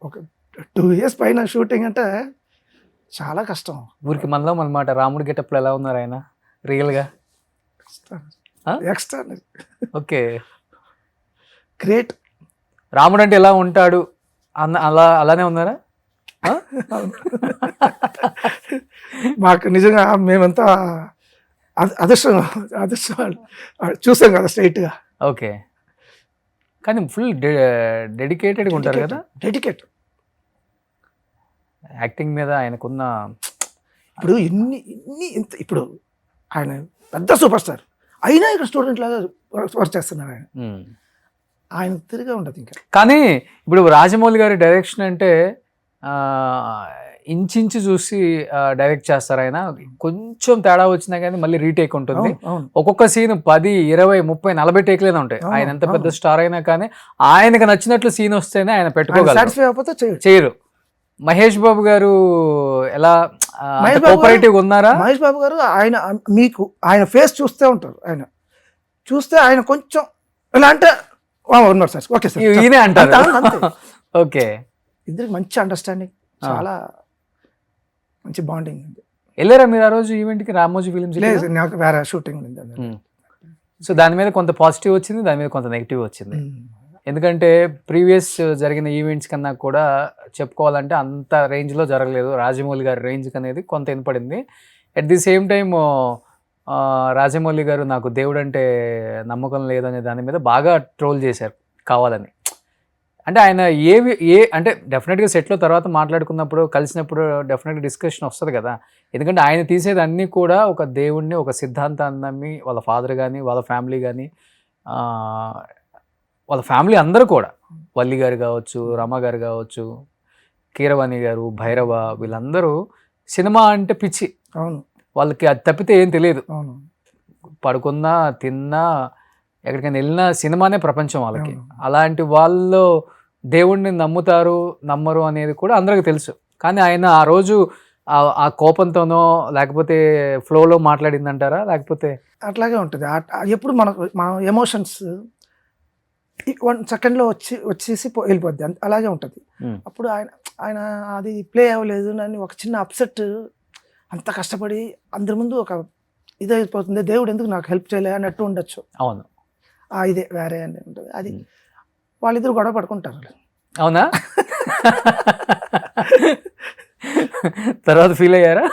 ఒక 2 years పైన షూటింగ్ అంటే చాలా కష్టం. ఊరికి మనలో అనమాట. రాముడి గెటప్లో ఎలా ఉన్నారు ఆయన రియల్ గా? Extra okay, great. రాముడు అంటే ఎలా ఉంటాడు అలానే ఉన్నారా? మాకు నిజంగా మేమంతా అదృష్టం చూసాం కదా స్ట్రైట్ గా. ఓకే, కానీ ఫుల్ డెడికేటెడ్గా ఉంటారు కదా. డెడికేట్ యాక్టింగ్ మీద ఆయనకున్న ఇప్పుడు ఇప్పుడు ఆయన పెద్ద సూపర్ స్టార్ అయినా ఇక్కడ స్టూడెంట్ లాగా వర్క్ చేస్తున్నారు ఆయన. ఆయన తిరిగా ఉండదు ఇంకా. కానీ ఇప్పుడు రాజమౌళి గారి డైరెక్షన్ అంటే ఇంచించి చూసి డైరెక్ట్ చేస్తారు ఆయన. కొంచెం తేడా వచ్చినా కానీ మళ్ళీ రీటేక్ ఉంటుంది. ఒక్కొక్క సీన్ 10, 20, 30, 40 టేక్లేనే ఉంటాయి. ఆయన ఎంత పెద్ద స్టార్ అయినా కానీ ఆయనకు నచ్చినట్లు సీన్ వస్తేనే ఆయన పెట్టుకోగలరు, చేయరు. మహేష్ బాబు గారు ఎలా కోఆపరేటివ్ ఉన్నారా? మహేష్ బాబు గారు ఆయన ఫేస్ చూస్తే ఉంటారు. ఆయన చూస్తే ఆయన కొంచెం ఎలా అంటే ఉన్నారు సార్, ఓకే సార్ ఈయనే అంటారు. ఓకే, ఇద్దరికి మంచి అండర్స్టాండింగ్, చాలా మంచి బాండింగ్ ఉంది. వెళ్ళారా మీరు ఆ రోజు ఈవెంట్కి? రామోజీ ఫిలిమ్స్? లేదు, నాకు వేరే షూటింగ్ ఉంది. సో దాని మీద కొంత పాజిటివ్ వచ్చింది, దాని మీద కొంత నెగిటివ్ వచ్చింది. ఎందుకంటే ప్రీవియస్ జరిగిన ఈవెంట్స్ కన్నా కూడా చెప్పుకోవాలంటే అంత రేంజ్లో జరగలేదు. రాజమౌళి గారి రేంజ్ అనేది కొంత వినపడింది. At the same time Rajamouli garu నాకు దేవుడు అంటే నమ్మకం లేదనే దాని మీద బాగా ట్రోల్ చేశారు కావాలని. అంటే ఆయన అంటే డెఫినెట్గా సెట్లో తర్వాత మాట్లాడుకున్నప్పుడు కలిసినప్పుడు డెఫినెట్గా డిస్కషన్ వస్తుంది కదా. ఎందుకంటే ఆయన తీసేది అన్నీ కూడా ఒక దేవుణ్ణి, ఒక సిద్ధాంతాన్ని నమ్మి వాళ్ళ ఫాదర్ కానీ వాళ్ళ ఫ్యామిలీ కానీ వాళ్ళ ఫ్యామిలీ అందరూ కూడా, వల్లి గారు కావచ్చు, రమ గారు కావచ్చు, కీరవాణి గారు, భైరవ, వీళ్ళందరూ సినిమా అంటే పిచ్చి. అవును, వాళ్ళకి అది తప్పితే ఏం తెలియదు. అవును, పడుకున్నా తిన్నా ఎక్కడికైనా వెళ్ళినా సినిమానే ప్రపంచం వాళ్ళకి. అలాంటి వాళ్ళు దేవుణ్ణి నమ్ముతారు నమ్మరు అనేది కూడా అందరికీ తెలుసు. కానీ ఆయన ఆ రోజు ఆ కోపంతోనో లేకపోతే ఫ్లోలో మాట్లాడిందంటారా? లేకపోతే అట్లాగే ఉంటుంది. ఎప్పుడు మన ఎమోషన్స్ 1 సెకండ్లో వచ్చేసి వెళ్ళిపోద్ది, అలాగే ఉంటుంది. అప్పుడు ఆయన అది ప్లే అవ్వలేదు అని ఒక చిన్న అప్సెట్, అంత కష్టపడి అందరి ముందు ఒక ఇదైపోతుంది, దేవుడు ఎందుకు నాకు హెల్ప్ చేయలే అన్నట్టు ఉండొచ్చు. అవును, ఇదే వేరే అని ఉంటుంది. అది వాళ్ళిద్దరు గొడవ పడుకుంటారు. అవునా? తర్వాత ఫీల్ అయ్యారా?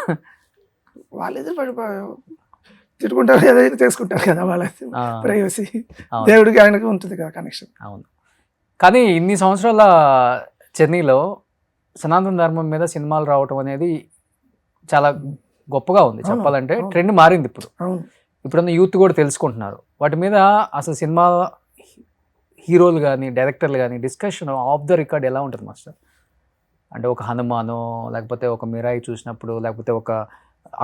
వాళ్ళిద్దరు తిట్టుకుంటారు, ఏదైనా చేసుకుంటారు కదా, వాళ్ళ ప్రైవసీ. దేవుడికి ఆయనకు ఉంటుంది కదా కనెక్షన్. అవును, కానీ ఇన్ని సంవత్సరాల జర్నీలో సనాతన ధర్మం మీద సినిమాలు రావటం అనేది చాలా గొప్పగా ఉంది చెప్పాలంటే. ట్రెండ్ మారింది ఇప్పుడు. ఇప్పుడున్న యూత్ కూడా తెలుసుకుంటున్నారు వాటి మీద. అసలు సినిమా హీరోలు కానీ డైరెక్టర్లు కానీ డిస్కషన్ ఆఫ్ ద రికార్డ్ ఎలా ఉంటుంది మాస్టర్? అంటే ఒక హనుమానో, లేకపోతే ఒక మిరాయి చూసినప్పుడు, లేకపోతే ఒక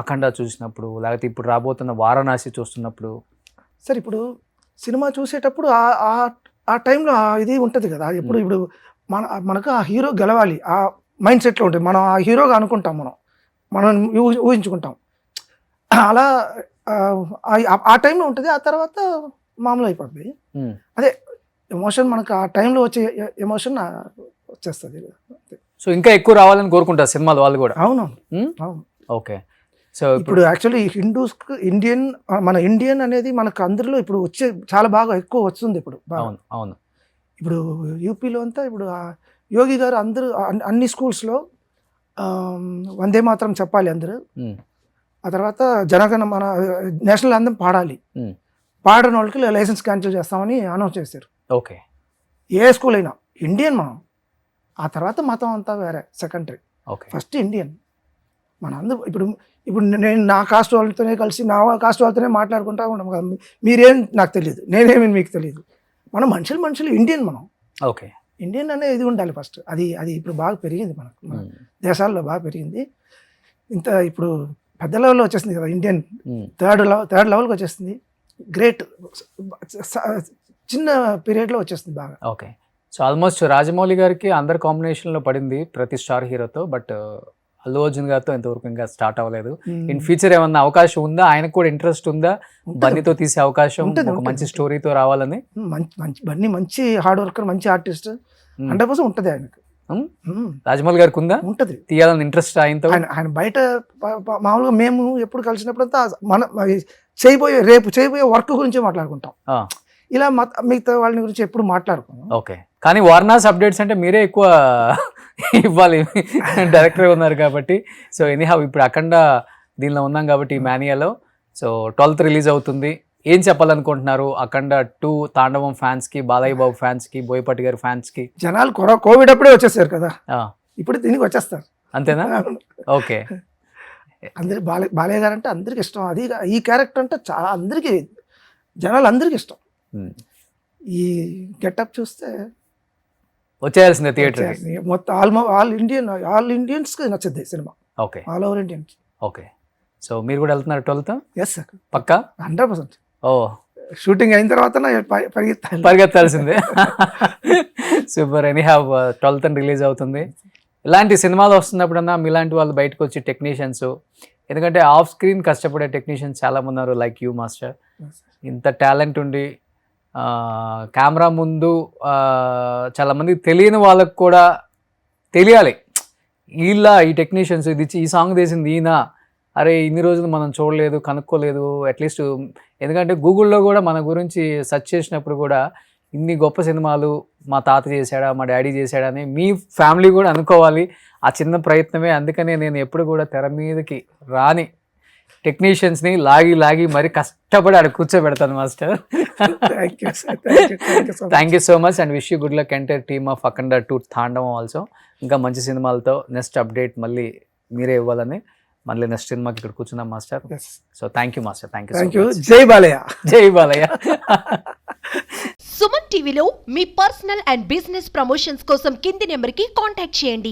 అఖండ చూసినప్పుడు, లేకపోతే ఇప్పుడు రాబోతున్న వారణాసి చూస్తున్నప్పుడు. సార్ ఇప్పుడు సినిమా చూసేటప్పుడు ఆ టైంలో ఇది ఉంటుంది కదా. ఇప్పుడు మనకు ఆ హీరో గెలవాలి, ఆ మైండ్ సెట్లో ఉంటుంది. మనం ఆ హీరోగా అనుకుంటాం, మనం ఊహించుకుంటాం. అలా ఆ టైంలో ఉంటుంది. ఆ తర్వాత మామూలు అయిపోతుంది. అదే ఎమోషన్ మనకు ఆ టైంలో వచ్చే ఎమోషన్ వచ్చేస్తుంది. సో ఇంకా ఎక్కువ రావాలని కోరుకుంటారు సినిమాలు వాళ్ళు కూడా. అవునవును అవును. ఓకే. సో ఇప్పుడు యాక్చువల్లీ హిందూస్కి ఇండియన్, మన ఇండియన్ అనేది మనకు అందరిలో ఇప్పుడు వచ్చే చాలా బాగా ఎక్కువ వస్తుంది ఇప్పుడు బాగా. అవును అవును. ఇప్పుడు యూపీలో అంతా ఇప్పుడు యోగి గారు అందరూ అన్ని స్కూల్స్లో వందే మాత్రం చెప్పాలి అందరూ. ఆ తర్వాత జనగణ మన నేషనల్ అందం పాడాలి. పాడని వాళ్ళకి లైసెన్స్ క్యాన్సిల్ చేస్తామని అనౌన్స్ చేశారు. ఓకే. ఏ స్కూల్ అయినా ఇండియన్ మనం, ఆ తర్వాత మతం అంతా వేరే సెకండరీ. ఓకే. ఫస్ట్ ఇండియన్ మన అందరూ. ఇప్పుడు ఇప్పుడు నేను నా కాస్ట్ వాళ్ళతోనే కలిసి నా కాస్ట్ వాళ్ళతోనే మాట్లాడుకుంటా ఉన్నాం కదా. మీరేం నాకు తెలియదు, నేనేమి మీకు తెలియదు. మనం మనుషులు ఇండియన్ మనం. ఓకే. ఇండియన్ అనేది ఇది ఉండాలి ఫస్ట్. అది ఇప్పుడు బాగా పెరిగింది మనకు, మన దేశాల్లో బాగా పెరిగింది. ఇంత ఇప్పుడు పెద్ద లెవెల్లో వచ్చేసింది కదా ఇండియన్. థర్డ్ లెవెల్కి వచ్చేస్తుంది. గ్రేట్ చిన్న పీరియడ్లో వచ్చేస్తుంది బాగా. ఓకే. సో ఆల్మోస్ట్ రాజమౌళి గారికి అందరు కాంబినేషన్లో పడింది ప్రతి స్టార్ హీరోతో, బట్ అల్లు అర్జున్ గారితో ఇంతవరకు ఇంకా స్టార్ట్ అవ్వలేదు. ఇన్ ఫ్యూచర్ ఏమన్నా అవకాశం ఉందా? ఆయనకు కూడా ఇంట్రెస్ట్ ఉందా బన్నీతో తీసే అవకాశం, ఒక మంచి స్టోరీతో రావాలని? బన్నీ మంచి హార్డ్ వర్కర్, మంచి ఆర్టిస్ట్, 100% ఉంటుంది ఆయనకు. రాజమౌళి గారికి ఉందా? ఉంటుంది, తీయాలని ఇంట్రెస్ట్ ఆయనతో. ఆయన బయట మామూలుగా మేము ఎప్పుడు కలిసినప్పుడంతా మన రేపు చేయబోయే వర్క్ గురించి మాట్లాడుకుంటాం. ఇలా మిగతా వాళ్ళ గురించి ఎప్పుడు మాట్లాడుకున్నాం. ఓకే. కానీ వారణాసి అప్డేట్స్ అంటే మీరే ఎక్కువ ఇవ్వాలి, డైరెక్టర్ ఉన్నారు కాబట్టి. సో ఎనీహౌ ఇప్పుడు అఖండ దీనిలో ఉన్నాం కాబట్టి ఈ మానియాలో. సో 12th రిలీజ్ అవుతుంది. ఏం చెప్పాలనుకుంటున్నారు అఖండ 2 తాండవం ఫ్యాన్స్ కి, బాలయ్య బాబు ఫ్యాన్స్ కి, బోయపాటి గారి ఫ్యాన్స్ కి? జనాలు కోవిడ్ అప్పుడే వచ్చేసారు కదా, ఇప్పుడు దీనికి వచ్చేస్తారు అంతేనా? ఓకే. అందరికి బాలయ్య గారు అంటే అందరికి ఇష్టం. అది ఈ క్యారెక్టర్ అంటే చాలా అందరికి, జనాలు అందరికి ఇష్టం. ఈ గెటప్ చూస్తే వచ్చేయాల్సిందే థియేటర్ మొత్తం. ఆల్ ఇండియన్స్కి నచ్చుద్ది సినిమా. Okay. All over Indians. Okay. So మీరు కూడా వెళ్తున్నారు 12th? ఎస్ సార్, పక్కా 100%. ఓ, షూటింగ్ అయిన తర్వాత పరిగెత్తాల్సిందే. సూపర్. ఎనీహౌ 12th రిలీజ్ అవుతుంది. ఇలాంటి సినిమాలు వస్తున్నప్పుడన్నా మీలాంటి వాళ్ళు బయటకు వచ్చి టెక్నీషియన్స్, ఎందుకంటే ఆఫ్ స్క్రీన్ కష్టపడే టెక్నీషియన్స్ చాలా మంది ఉన్నారు, లైక్ యూ మాస్టర్. ఇంత టాలెంట్ ఉండి కెమెరా ముందు చాలామంది తెలియని వాళ్ళకు కూడా తెలియాలి, వీళ్ళ ఈ టెక్నీషియన్స్, ఇది ఈ సాంగ్ తీసింది ఈయన, అరే ఇన్ని రోజులు మనం చూడలేదు, కనుక్కోలేదు అట్లీస్ట్. ఎందుకంటే గూగుల్లో కూడా మన గురించి సెర్చ్ చేసినప్పుడు కూడా ఇన్ని గొప్ప సినిమాలు మా తాత చేశాడా, మా డాడీ చేశాడా అని మీ ఫ్యామిలీ కూడా అనుకోవాలి. ఆ చిన్న ప్రయత్నమే. అందుకనే నేను ఎప్పుడు కూడా తెర మీదకి రాని టెక్నీషియన్స్ని లాగి మరి కష్టపడి అక్కడ కూర్చోబెడతాను master. Thank you so much and wish you good luck entire team of Akhanda 2 Thaandavam also. ఇంకా మంచి సినిమాలతో నెక్స్ట్ అప్డేట్ మళ్ళీ మీరే ఇవ్వాలని మళ్ళీ నెక్స్ట్ సినిమాకి ఇక్కడ కూర్చున్నాం master. So thank you master. Thank you. జై బాలయ్య. జై బాలయ్య. సుమన్ టీవీలో మీ పర్సనల్ అండ్ బిజినెస్ ప్రమోషన్స్ కోసం కింది నెంబర్కి కాంటాక్ట్ చేయండి.